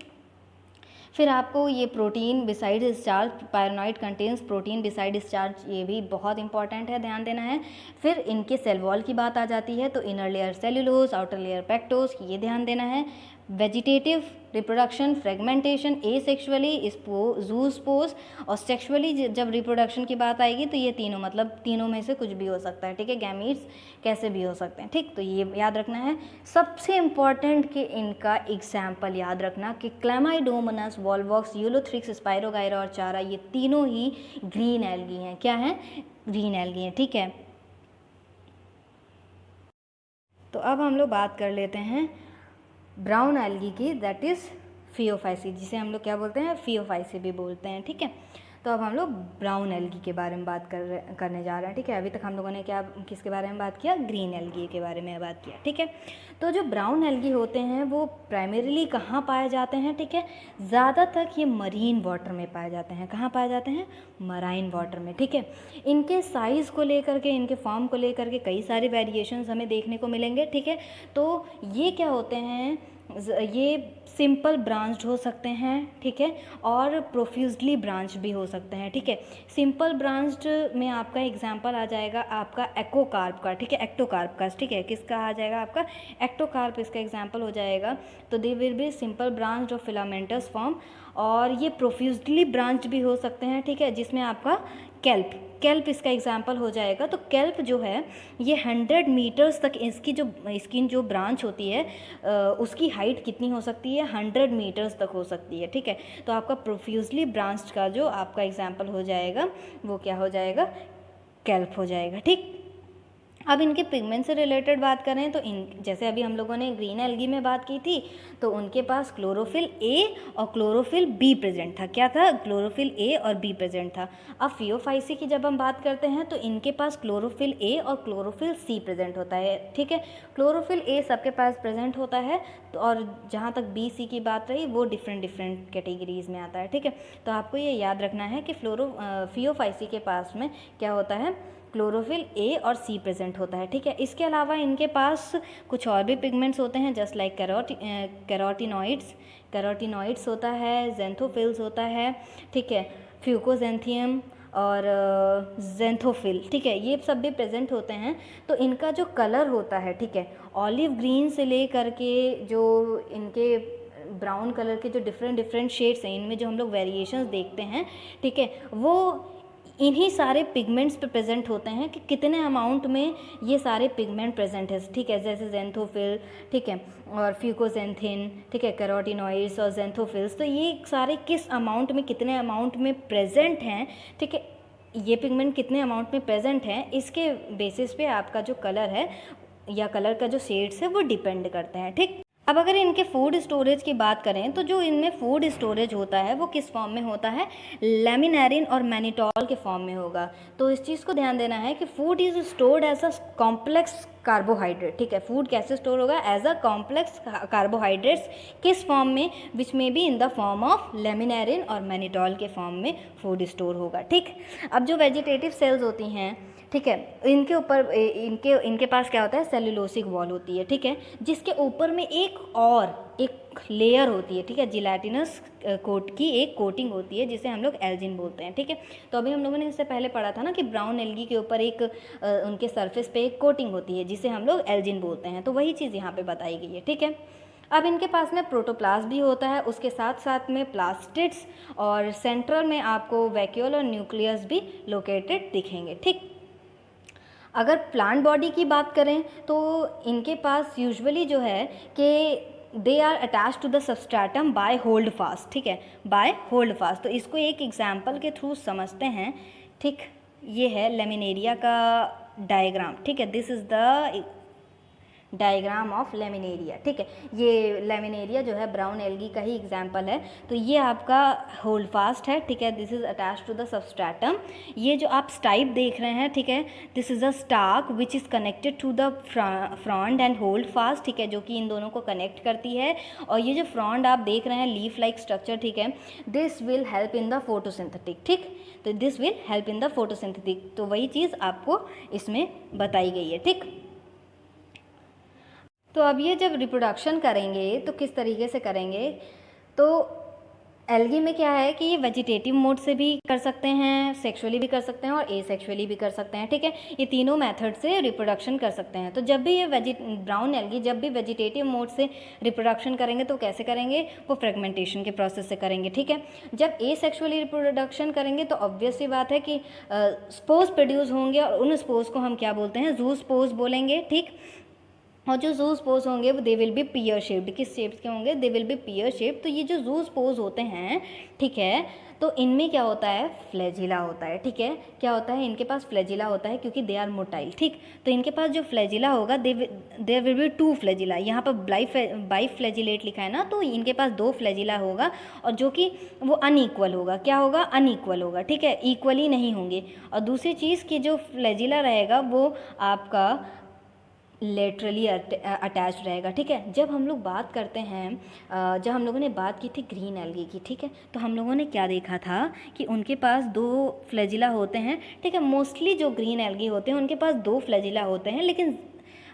फिर आपको ये protein beside starch, pyrenoid contains protein beside starch, ये भी बहुत इंपॉर्टेंट है, ध्यान देना है। फिर इनके सेल वॉल की बात आ जाती है, तो inner layer cellulose, outer layer pectose, ये ध्यान देना है। वेजिटेटिव रिप्रोडक्शन, फ्रेगमेंटेशन, एसेक्सुअली जूस्पोज, और सेक्सुअली जब रिप्रोडक्शन की बात आएगी तो ये तीनों, मतलब तीनों में से कुछ भी हो सकता है, ठीक है। गैमीट्स कैसे भी हो सकते हैं, ठीक। तो ये याद रखना है। सबसे इम्पॉर्टेंट कि इनका एग्जाम्पल याद रखना कि क्लेमाइडोमोनास, वॉल्वॉक्स, यूलोथ्रिक्स, स्पाइरोगायरा और चारा, ये तीनों ही ग्रीन एल्गी हैं। क्या हैं, ग्रीन एल्गी हैं, ठीक है। तो अब हम लोग बात कर लेते हैं ब्राउन एल्गी की, दैट इज़ फियोफाइसी, जिसे हम लोग क्या बोलते हैं, फियोफाइसी भी बोलते हैं, ठीक है। तो अब हम लोग ब्राउन एल्गी के बारे में बात करने जा रहे हैं, ठीक है। अभी तक हम लोगों ने किसके बारे में बात किया, ग्रीन एल्गी के बारे में बात किया, ठीक है। तो जो ब्राउन एल्गी होते हैं वो प्राइमरीली कहाँ पाए जाते हैं, ठीक है। ज़्यादातर ये मरीन वाटर में पाए जाते हैं। कहाँ पाए जाते हैं, मराइन वाटर में, ठीक है। इनके साइज़ को लेकर के, इनके फॉर्म को लेकर के कई सारे वेरिएशंस हमें देखने को मिलेंगे, ठीक है। तो ये क्या होते हैं, ये सिंपल ब्रांच्ड हो सकते हैं, ठीक है, और प्रोफ्यूजली ब्रांच भी हो सकते हैं, ठीक है। सिंपल ब्रांच्ड में आपका एग्जांपल आ जाएगा आपका एक्टोकार्प का, ठीक है, एक्टोकार्प का, ठीक है। किसका आ जाएगा, आपका एक्टोकार्प इसका एग्जांपल हो जाएगा। तो they will be simple branched of filamentous form, और ये प्रोफ्यूजली ब्रांच्ड भी हो सकते हैं, ठीक है, जिसमें आपका कैल्प इसका एग्जाम्पल हो जाएगा। तो कैल्प जो है ये 100 मीटर्स तक इसकी जो ब्रांच होती है उसकी हाइट कितनी हो सकती है, 100 मीटर्स तक हो सकती है, ठीक है। तो आपका प्रोफ्यूजली ब्रांच्ड का जो आपका एग्जाम्पल हो जाएगा वो क्या हो जाएगा, कैल्प हो जाएगा, ठीक। अब इनके पिगमेंट से रिलेटेड बात करें तो जैसे अभी हम लोगों ने ग्रीन एल्गी में बात की थी, तो उनके पास क्लोरोफिल ए और क्लोरोफिल बी प्रेजेंट था। क्या था, क्लोरोफिल ए और बी प्रेजेंट था। अब फियोफाइसी की जब हम बात करते हैं तो इनके पास क्लोरोफिल ए और क्लोरोफिल सी प्रेजेंट होता है, ठीक है। क्लोरोफिल ए सबके पास प्रेजेंट होता है, तो और जहाँ तक बी सी की बात रही वो डिफरेंट कैटेगरीज़ में आता है, ठीक है। तो आपको ये याद रखना है कि फियोफाइसी के पास में क्या होता है, क्लोरोफिल ए और सी प्रेजेंट होता है, ठीक है। इसके अलावा इनके पास कुछ और भी पिगमेंट्स होते हैं जस्ट लाइक कैरोटीनॉइड्स होता है, जेंथोफिल्स होता है, ठीक है, फ्यूकोजेंथियम, और ज़ेंथोफिल, ठीक है, ये सब भी प्रेजेंट होते हैं। तो इनका जो कलर होता है, ठीक है, ऑलिव ग्रीन से ले करके जो इनके ब्राउन कलर के जो डिफरेंट शेड्स हैं, इनमें जो हम लोग वेरिएशंस देखते हैं, ठीक है, वो इन्हीं सारे पिगमेंट्स पे प्रेजेंट होते हैं कि कितने अमाउंट में ये सारे पिगमेंट प्रेजेंट है, ठीक है, जैसे ज़ेंथोफिल, ठीक है, और फ्यूकोजेंथिन, ठीक है, कैरोटिनॉइड्स और ज़ेंथोफिल्स। तो ये सारे किस अमाउंट में, कितने अमाउंट में प्रेजेंट हैं, ठीक है, ये पिगमेंट कितने अमाउंट में प्रेजेंट हैं, इसके बेसिस पे आपका जो कलर है या कलर का जो शेड्स है वो डिपेंड करते हैं, ठीक। अब अगर इनके फूड स्टोरेज की बात करें तो जो इनमें फूड स्टोरेज होता है वो किस फॉर्म में होता है, लैमिनेरिन और मैनिटॉल के फॉर्म में होगा। तो इस चीज़ को ध्यान देना है कि food is stored as a complex carbohydrate, ठीक है, फूड कैसे स्टोर होगा, एज अ कॉम्प्लेक्स कार्बोहाइड्रेट्स, किस फॉर्म में, विच में be in the form of laminarin और मैनिटॉल के फॉर्म में फूड स्टोर होगा, ठीक। अब जो वेजिटेटिव सेल्स होती हैं, ठीक है, इनके ऊपर इनके पास क्या होता है, सेलुलोसिक वॉल होती है, ठीक है, जिसके ऊपर में एक लेयर होती है, ठीक है, जिलेटिनस कोट की एक कोटिंग होती है जिसे हम लोग एल्जिन बोलते हैं, ठीक है। तो अभी हम लोगों ने इससे पहले पढ़ा था ना कि ब्राउन एल्गी के ऊपर एक उनके सरफेस पे एक कोटिंग होती है जिसे हम लोग एल्जिन बोलते हैं। तो वही चीज़ यहाँ पे बताई गई है, ठीक है। अब इनके पास में प्रोटोप्लास्ट भी होता है, उसके साथ साथ में प्लास्टिड्स, और सेंट्रल में आपको वैक्यूल और न्यूक्लियस भी लोकेटेड दिखेंगे, ठीक। अगर प्लांट बॉडी की बात करें तो इनके पास यूजुअली जो है कि they are attach to the substratum by hold fast, ठीक है, बाय होल्ड फास्ट। तो इसको एक एग्जाम्पल के थ्रू समझते हैं, ठीक। ये है लेमिनेरिया का डायग्राम, ठीक है, this is the diagram of laminaria, ठीक है। ये लेमिनेरिया जो है ब्राउन एल्गी का ही एग्जाम्पल है। तो ये आपका होल्ड फास्ट है, ठीक है, this is attach to the substratum. ये जो आप स्टाइप देख रहे हैं, ठीक है, this is a stalk which is connected to the frond and hold fast, ठीक है, जो कि इन दोनों को कनेक्ट करती है। और ये जो फ्रॉन्ड आप देख रहे हैं, लीफ लाइक स्ट्रक्चर, ठीक है, this will help in the photosynthetic, ठीक। तो this will help in the photosynthetic, तो वही चीज़ आपको इसमें बताई गई है, ठीक। तो अब ये जब रिप्रोडक्शन करेंगे तो किस तरीके से करेंगे, तो एल्गी में क्या है कि ये वेजिटेटिव मोड से भी कर सकते हैं, सेक्सुअली भी कर सकते हैं और एसेक्सुअली भी कर सकते हैं, ठीक है। ये तीनों मेथड से रिप्रोडक्शन कर सकते हैं। तो जब भी ये ब्राउन एल्गी जब भी वेजिटेटिव मोड से रिप्रोडक्शन करेंगे तो कैसे करेंगे, वो फ्रेगमेंटेशन के प्रोसेस से करेंगे, ठीक है। जब एसेक्सुअली रिप्रोडक्शन करेंगे तो ऑब्वियस सी बात है कि स्पोर्स प्रोड्यूस होंगे और उन स्पोर्स को हम क्या बोलते हैं, जू स्पोर्स बोलेंगे, ठीक। और जो जू स्पोर्स होंगे वो they will be peer shaped, किस शेप्स के होंगे, they will be pear shaped. तो ये जो जू स्पोर्स होते हैं, ठीक है, तो इनमें क्या होता है, फ्लैजिला होता है, ठीक है, क्या होता है, इनके पास फ्लैजिला होता है क्योंकि दे आर मोटाइल, ठीक। तो इनके पास जो फ्लैजिला होगा, देयर विल बी 2 फ्लैजिला, यहाँ पर बाई फ्लैजिलेट लिखा है ना, तो इनके पास 2 फ्लैजिला होगा और जो कि वो अनईक्वल होगा, क्या होगा, अनईक्वल होगा, ठीक है, इक्वली नहीं होंगे। और दूसरी चीज़ कि जो फ्लैजिला रहेगा वो आपका लेटरली अटैच रहेगा, ठीक है। जब हम लोग बात करते हैं, जब हम लोगों ने बात की थी ग्रीन एल्गी की, ठीक है, तो हम लोगों ने क्या देखा था कि उनके पास 2 फ्लैजिला होते हैं, ठीक है। मोस्टली जो ग्रीन एल्गी होते हैं उनके पास 2 फ्लैजिला होते हैं, लेकिन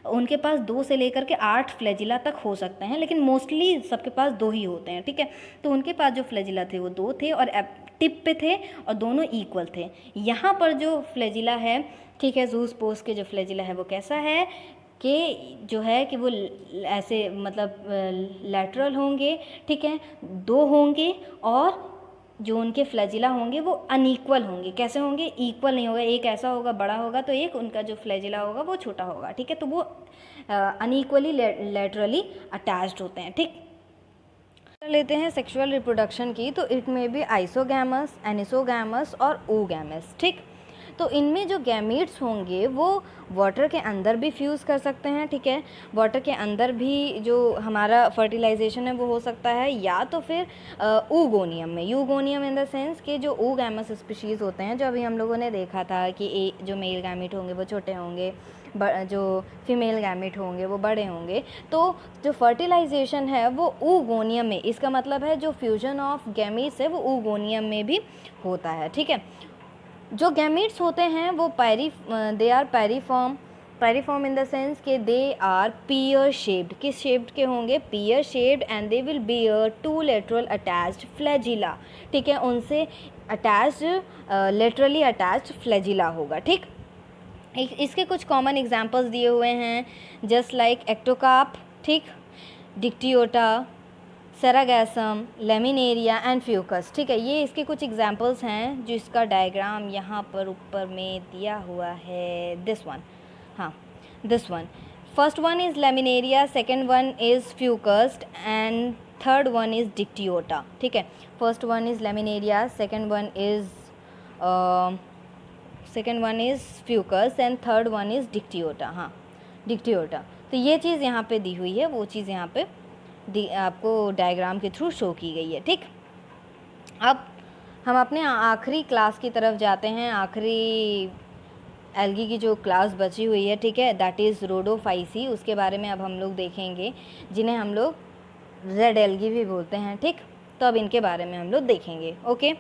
उनके पास 2 से लेकर के 8 फ्लैजिला तक हो सकते हैं, लेकिन मोस्टली सबके पास 2 ही होते हैं, ठीक है। तो उनके पास जो फ्लैजिला थे वो 2 थे और टिप पे थे और दोनों इक्वल थे। यहाँ पर जो फ्लैजिला है, ठीक है, जू स्पोर्स के जो फ्लैजिला है वो कैसा है कि जो है कि वो ऐसे मतलब लैटरल होंगे, ठीक है, 2 होंगे और जो उनके फ्लैजिला होंगे वो अनईक्वल होंगे। कैसे होंगे, इक्वल नहीं होगा, एक ऐसा होगा बड़ा होगा तो एक उनका जो फ्लैजिला होगा वो छोटा होगा, ठीक है। तो वो अनईक्वली लैटरली अटैच्ड होते हैं, ठीक। लेते हैं सेक्सुअल रिप्रोडक्शन की, तो इट में बी आइसोगैमस, एनिसोगैमस और ओगैमस, ठीक। तो इनमें जो गैमीट्स होंगे वो वाटर के अंदर भी फ्यूज़ कर सकते हैं, ठीक है, वाटर के अंदर भी जो हमारा फर्टिलाइजेशन है वो हो सकता है, या तो फिर यूगोनियम में, यूगोनियम इन द सेंस कि जो ओगैमस स्पीशीज़ होते हैं, जो अभी हम लोगों ने देखा था कि जो मेल गैमीट होंगे वो छोटे होंगे, जो फीमेल गैमीट होंगे वो बड़े होंगे। तो जो फर्टिलाइजेशन है वो ऊगोनियम में, इसका मतलब है जो फ्यूजन ऑफ गैमीट्स है वो ऊगोनियम में भी होता है, ठीक है। जो गैमीट्स होते हैं वो they are piriform, piriform in the sense कि दे आर पियर शेप्ड, किस शेप्ड के होंगे, pear shaped, and they will bear two lateral attached flagella, ठीक है, उनसे अटैच्ड लेटरली अटैच्ड फ्लैजिला होगा, ठीक। इसके कुछ कॉमन एग्जांपल्स दिए हुए हैं, जस्ट लाइक एक्टोकार्प, ठीक, डिक्टियोटा, सेरागैसम, लेमिनेरिया एंड फ्यूकस, ठीक है, ये इसके कुछ एग्जांपल्स हैं जिसका डायग्राम यहाँ पर ऊपर में दिया हुआ है, दिस वन, हाँ this one, first one is laminaria, second one is Fucus and third one is Dictyota, ठीक है, first one is laminaria, second one is Fucus and third one is Dictyota, हाँ डिक्टियोटा। तो ये चीज़ यहाँ पे दी हुई है, वो चीज़ यहाँ पे आपको डायग्राम के थ्रू शो की गई है, ठीक। अब हम अपने आखिरी क्लास की तरफ जाते हैं, आखिरी एल्गी की जो क्लास बची हुई है, ठीक है, दैट इज़ रोडोफाइसी, उसके बारे में अब हम लोग देखेंगे, जिन्हें हम लोग रेड एल्गी भी बोलते हैं, ठीक। तो अब इनके बारे में हम लोग देखेंगे, ओके।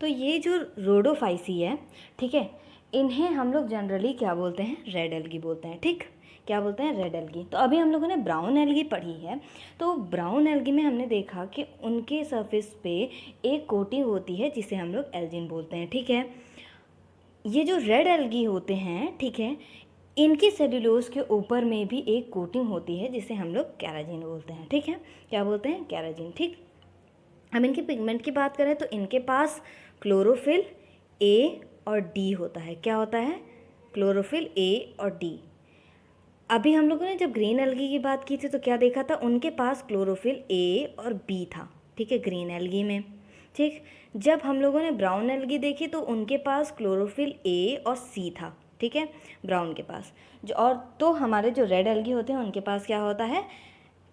तो ये जो रोडोफाइसी है, ठीक है, इन्हें हम लोग जनरली क्या बोलते हैं, रेड एल्गी बोलते हैं, ठीक, क्या बोलते हैं, रेड एल्गी। तो अभी हम लोगों ने ब्राउन एल्गी पढ़ी है, तो ब्राउन एल्गी में हमने देखा कि उनके सरफेस पे एक कोटिंग होती है जिसे हम लोग एल्जिन बोलते हैं, ठीक है। ये जो रेड एल्गी होते हैं, ठीक है, इनकी सेल्यूलोज के ऊपर में भी एक कोटिंग होती है जिसे हम लोग कैराजिन बोलते हैं, ठीक है, क्या बोलते हैं, कैराजिन, ठीक। अब इनके पिगमेंट की बात करें तो इनके पास क्लोरोफिल ए और डी होता है, क्या होता है, क्लोरोफिल ए और डी। अभी हम लोगों ने जब ग्रीन एल्गी की बात की थी तो क्या देखा था, उनके पास क्लोरोफिल ए और बी था, ठीक है, ग्रीन एल्गी में, ठीक। जब हम लोगों ने ब्राउन एल्गी देखी तो उनके पास क्लोरोफिल ए और सी था, ठीक है, ब्राउन के पास जो, और तो हमारे जो रेड एल्गी होते हैं उनके पास क्या होता है,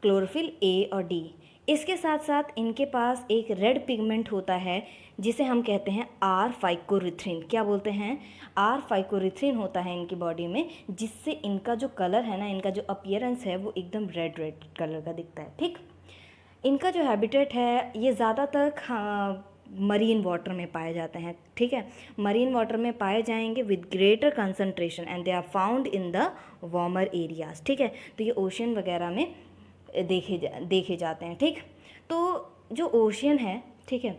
क्लोरोफिल ए और डी। इसके साथ साथ इनके पास एक रेड पिगमेंट होता है जिसे हम कहते हैं आर फाइकोरिथ्रिन, क्या बोलते हैं, आर फाइकोरिथ्रिन होता है इनकी बॉडी में, जिससे इनका जो कलर है ना, इनका जो अपीयरेंस है वो एकदम रेड रेड कलर का दिखता है, ठीक। इनका जो हैबिटेट है ये ज़्यादातर मरीन वाटर में पाए जाते हैं, ठीक है, मरीन वाटर में पाए जाएंगे with greater concentration and they are found in the warmer areas, ठीक है। तो ये ओशियन वगैरह में देखे जाते हैं, ठीक। तो जो ओशियन है, ठीक है,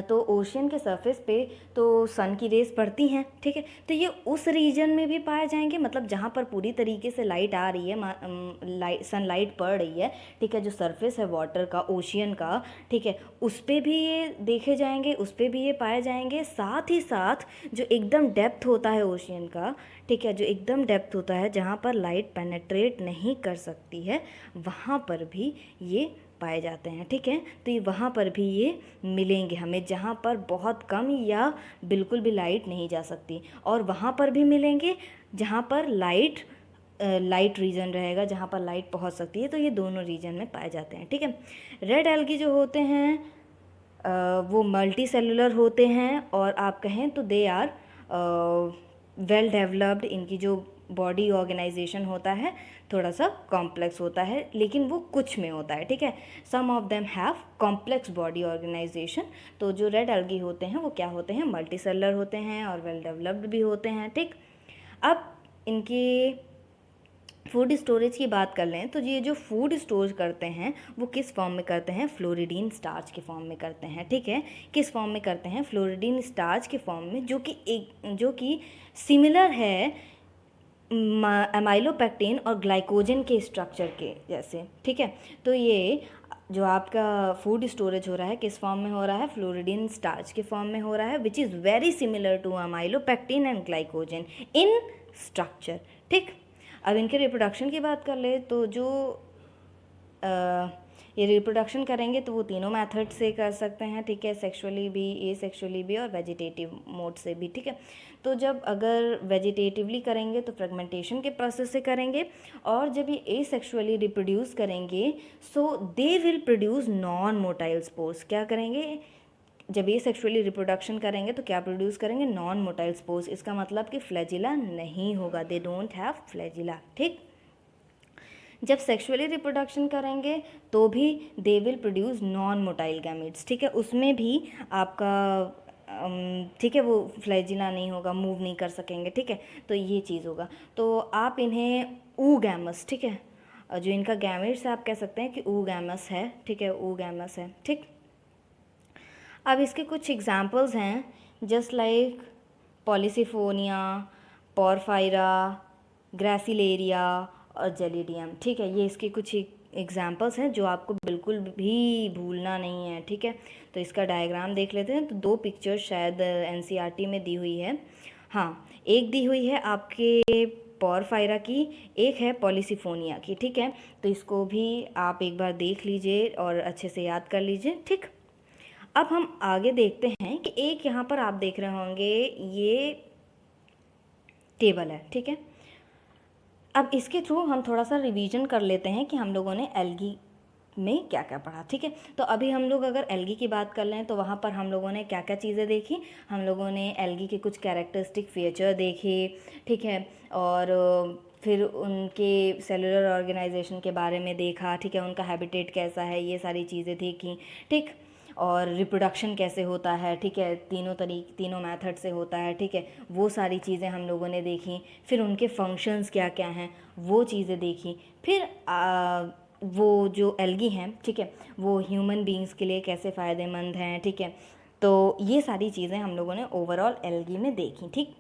तो ओशियन के सरफेस पे तो सन की रेस पड़ती हैं, ठीक है, तो ये उस रीजन में भी पाए जाएंगे, मतलब जहाँ पर पूरी तरीके से लाइट आ रही है, सनलाइट पड़ रही है, ठीक है, जो सरफेस है वाटर का, ओशियन का, ठीक है, उस पर भी ये देखे जाएंगे, उस पर भी ये पाए जाएंगे। साथ ही साथ जो एकदम डेप्थ होता है ओशियन का, ठीक है, जो एकदम डेप्थ होता है जहाँ पर लाइट पेनेट्रेट नहीं कर सकती है, वहाँ पर भी ये पाए जाते हैं, ठीक है। तो ये वहाँ पर भी ये मिलेंगे हमें, जहाँ पर बहुत कम या बिल्कुल भी लाइट नहीं जा सकती, और वहाँ पर भी मिलेंगे जहाँ पर लाइट रीजन रहेगा, जहाँ पर लाइट पहुँच सकती है। तो ये दोनों रीजन में पाए जाते हैं, ठीक है। रेड एल्गी जो होते हैं वो मल्टी सेलुलर होते हैं, और आप कहें तो दे आर वेल डेवलप्ड, इनकी जो बॉडी ऑर्गेनाइजेशन होता है थोड़ा सा कॉम्प्लेक्स होता है, लेकिन वो कुछ में होता है, ठीक है। Some of them have complex body organisation. तो जो रेड एल्गी होते हैं वो क्या होते हैं, मल्टी सेलुलर होते हैं और वेल डेवलप्ड भी होते हैं, ठीक। अब इनकी फूड स्टोरेज की बात कर लें तो ये जो फूड स्टोर करते हैं वो किस फॉर्म में करते हैं, फ्लोरिडीन स्टार्च के फॉर्म में करते हैं, ठीक है। किस फॉर्म में करते हैं, फ्लोरिडीन स्टार्च के फॉर्म में, जो कि सिमिलर है अमाइलोपेक्टिन और ग्लाइकोजन के स्ट्रक्चर के जैसे, ठीक है। तो ये जो आपका फूड स्टोरेज हो रहा है किस फॉर्म में हो रहा है, फ्लोरिडीन स्टार्च के फॉर्म में हो रहा है, which is very similar to amylopectin and glycogen in structure, ठीक। अब इनके रिप्रोडक्शन की बात कर ले तो जो ये रिप्रोडक्शन करेंगे तो वो तीनों मेथड से कर सकते हैं, ठीक है, सेक्सुअली भी, एसेक्सुअली भी और वेजिटेटिव मोड से भी, ठीक है। तो जब अगर वेजिटेटिवली करेंगे तो फ्रेगमेंटेशन के प्रोसेस से करेंगे, और जब ये एसेक्सुअली रिप्रोड्यूस करेंगे so they will produce non motile spores. क्या करेंगे, जब ये सेक्सुअली रिप्रोडक्शन करेंगे तो क्या प्रोड्यूस करेंगे, नॉन मोटाइल स्पोर्स। इसका मतलब कि फ्लैजिला नहीं होगा, दे डोंट हैव फ्लैजिला, ठीक। जब सेक्सुअली रिप्रोडक्शन करेंगे तो भी दे will produce non motile gametes, ठीक है, उसमें भी आपका ठीक है, वो फ्लैजिला नहीं होगा, मूव नहीं कर सकेंगे, ठीक है, तो ये चीज़ होगा। तो आप इन्हें ऊगैमस, ठीक है, जो इनका गैमेट्स है आप कह सकते हैं कि ऊगैमस है, ठीक है, ऊगैमस है, ठीक। अब इसके कुछ एग्जाम्पल्स हैं, जस्ट लाइक पॉलीसिफोनिया, पोरफायरा, ग्रासिलेरिया और जेलिडियम, ठीक है, ये इसके कुछ एग्जाम्पल्स हैं जो आपको बिल्कुल भी भूलना नहीं है, ठीक है। तो इसका डायग्राम देख लेते हैं। तो 2 पिक्चर्स शायद एनसीईआरटी में दी हुई है, हाँ, एक दी हुई है आपके पोरफायरा की, एक है पॉलीसिफोनिया की, ठीक है। तो इसको भी आप एक बार देख लीजिए और अच्छे से याद कर लीजिए, ठीक। अब हम आगे देखते हैं कि एक यहाँ पर आप देख रहे होंगे ये टेबल है, ठीक है। अब इसके थ्रू हम थोड़ा सा रिवीजन कर लेते हैं कि हम लोगों ने एल्गी में क्या क्या पढ़ा, ठीक है। तो अभी हम लोग अगर एल्गी की बात कर लें तो वहाँ पर हम लोगों ने क्या क्या चीज़ें देखी। हम लोगों ने एल्गी के कुछ कैरेक्टरिस्टिक फीचर देखे, ठीक है, और फिर उनके सेलुलर ऑर्गेनाइजेशन के बारे में देखा, ठीक है, उनका हैबिटेट कैसा है, ये सारी चीज़ें देखी, ठीक। और रिप्रोडक्शन कैसे होता है, ठीक है, तीनों मेथड से होता है, ठीक है, वो सारी चीज़ें हम लोगों ने देखी। फिर उनके फंक्शंस क्या क्या हैं वो चीज़ें देखी। फिर वो जो एल्गी हैं, ठीक है, वो ह्यूमन बींग्स के लिए कैसे फ़ायदेमंद हैं, ठीक है। तो ये सारी चीज़ें हम लोगों ने ओवरऑल एल्गी में देखी, ठीक।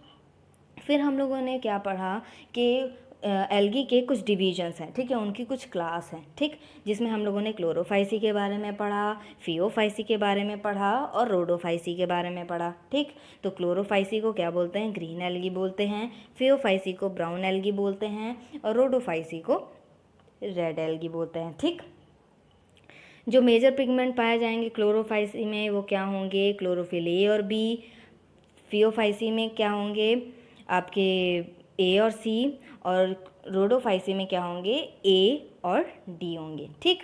फिर हम लोगों ने क्या पढ़ा कि एल्गी के कुछ डिवीजन्स हैं, ठीक है, उनकी कुछ क्लास हैं, ठीक, जिसमें हम लोगों ने क्लोरोफाइसी के बारे में पढ़ा, फियोफाइसी के बारे में पढ़ा और रोडोफाइसी के बारे में पढ़ा, ठीक। तो क्लोरोफाइसी को क्या बोलते हैं, ग्रीन एल्गी बोलते हैं, फियोफाइसी को ब्राउन एल्गी बोलते हैं और रोडोफाइसी को रेड एल्गी बोलते हैं, ठीक। जो मेजर पिगमेंट पाए जाएंगे क्लोरोफाइसी में वो क्या होंगे, क्लोरोफिल ए और बी। फियोफाइसी में क्या होंगे आपके ए और सी, और रोडोफाइसी में क्या होंगे ए और डी होंगे, ठीक।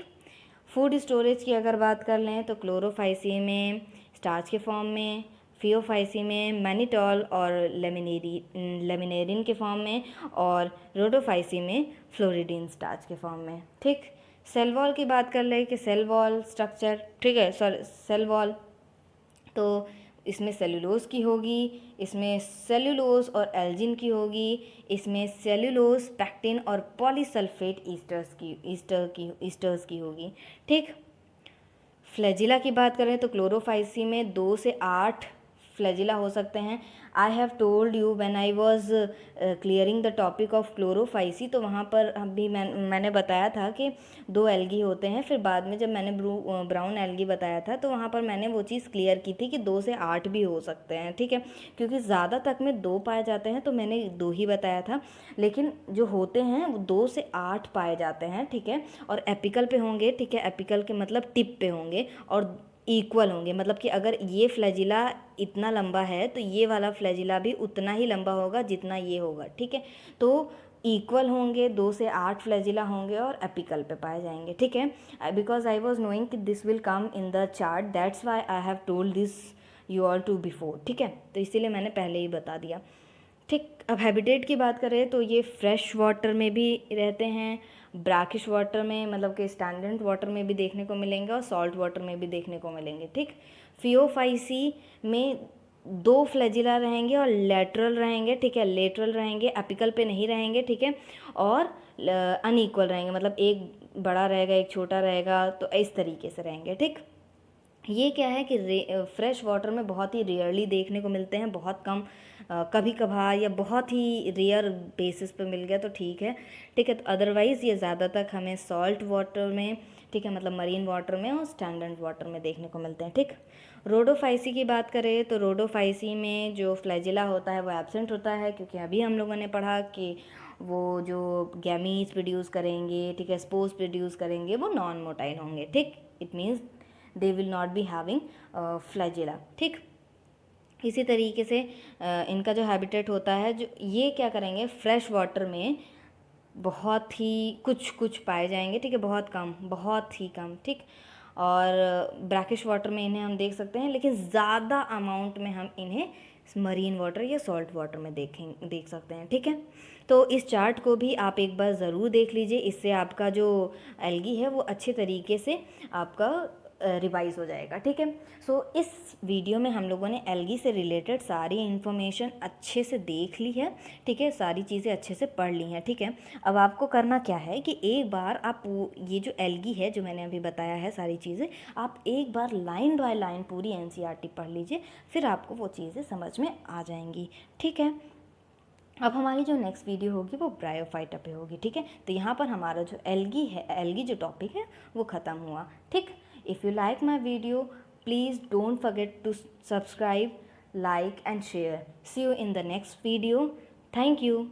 फूड स्टोरेज की अगर बात कर लें तो क्लोरोफाइसी में स्टार्च के फॉर्म में, फियोफाइसी में मैनिटॉल और लेमिनेरिन के फॉर्म में, और रोडोफाइसी में फ्लोरिडीन स्टार्च के फॉर्म में, ठीक। सेल वॉल की बात कर ले कि सेल वॉल स्ट्रक्चर, ठीक है, सेल वॉल तो इसमें सेलुलोज की होगी, इसमें सेलुलोज और एल्जिन की होगी, इसमें सेलुलोज, पैक्टिन और पॉलीसल्फेट ईस्टर्स की होगी, ठीक। फ्लैजिला की बात करें तो क्लोरोफाइसी में 2 से 8 फ्लैजिला हो सकते हैं। आई have told you when I was clearing the topic of Chlorophyceae, तो वहाँ पर अभी मैंने बताया था कि 2 एल्गी होते हैं। फिर बाद में जब मैंने ब्राउन एल्गी बताया था तो वहाँ पर मैंने वो चीज़ क्लियर की थी कि 2 से 8 भी हो सकते हैं, ठीक है, क्योंकि ज़्यादा तक में 2 पाए जाते हैं तो मैंने 2 ही बताया था, लेकिन जो होते हैं वो 2 से 8 पाए जाते हैं, ठीक है, और एपिकल पे होंगे, ठीक है, एपिकल के मतलब टिप पे होंगे और इक्वल होंगे, मतलब कि अगर ये फ्लैजिला इतना लंबा है तो ये वाला फ्लैजिला भी उतना ही लंबा होगा जितना ये होगा, ठीक है। तो इक्वल होंगे, 2 से 8 फ्लैजिला होंगे और एपिकल पे पाए जाएंगे, ठीक है। बिकॉज आई वॉज नोइंग कि this will come in the chart, that's why I have told this you all too before, ठीक है, तो इसीलिए मैंने पहले ही बता दिया, ठीक। अब हैबिटेट की बात करें तो ये फ्रेश वाटर में भी रहते हैं, ब्राकिश वाटर में मतलब कि स्टैंडर्ड वाटर में भी देखने को मिलेंगे और सॉल्ट वाटर में भी देखने को मिलेंगे, ठीक। फियोफाइसी में 2 फ्लैजिला रहेंगे और लेटरल रहेंगे, ठीक है, लेटरल रहेंगे, एपिकल पे नहीं रहेंगे, ठीक है, और अनइक्वल रहेंगे, मतलब एक बड़ा रहेगा एक छोटा रहेगा, तो इस तरीके से रहेंगे, ठीक। ये क्या है कि फ्रेश वाटर में बहुत ही रेयरली देखने को मिलते हैं, बहुत कम, कभी कभार या बहुत ही रेयर बेसिस पे मिल गया तो ठीक है, ठीक है। तो अदरवाइज़ ये ज़्यादातर हमें सॉल्ट वाटर में, ठीक है, मतलब मरीन वाटर में और स्टैंडर्ड वाटर में देखने को मिलते हैं, ठीक। रोडोफाइसी की बात करें तो रोडोफाइसी में जो फ्लैजिला होता है वो एब्सेंट होता है, क्योंकि अभी हम लोगों ने पढ़ा कि वो जो गैमीज प्रोड्यूस करेंगे, ठीक है, स्पोर्स प्रोड्यूस करेंगे, वो नॉन मोटाइल होंगे, ठीक। It means they will not be having flagella, ठीक। इसी तरीके से इनका जो हैबिटेट होता है, जो ये क्या करेंगे फ्रेश वाटर में बहुत ही कुछ पाए जाएंगे, ठीक है, बहुत ही कम, ठीक। और ब्रैकिश वाटर में इन्हें हम देख सकते हैं, लेकिन ज़्यादा अमाउंट में हम इन्हें मरीन वाटर या सॉल्ट वाटर में देख सकते हैं, ठीक है। तो इस चार्ट को भी आप एक बार ज़रूर देख लीजिए, इससे आपका जो एल्गी है वो अच्छे तरीके से आपका रिवाइज हो जाएगा, ठीक है। सो इस वीडियो में हम लोगों ने एल्गी से रिलेटेड सारी इन्फॉर्मेशन अच्छे से देख ली है, ठीक है, सारी चीज़ें अच्छे से पढ़ ली हैं, ठीक है। अब आपको करना क्या है कि एक बार आप ये जो एल्गी है जो मैंने अभी बताया है सारी चीज़ें, आप एक बार लाइन बाय लाइन पूरी एनसीईआरटी पढ़ लीजिए, फिर आपको वो चीज़ें समझ में आ जाएंगी, ठीक है। अब हमारी जो नेक्स्ट वीडियो होगी वो ब्रायोफाइटा पे होगी, ठीक है। तो यहाँ पर हमारा जो एल्गी है, एल्गी जो टॉपिक है वो ख़त्म हुआ, ठीक। If you like my video please don't forget to subscribe, like and share. See you in the next video. Thank you.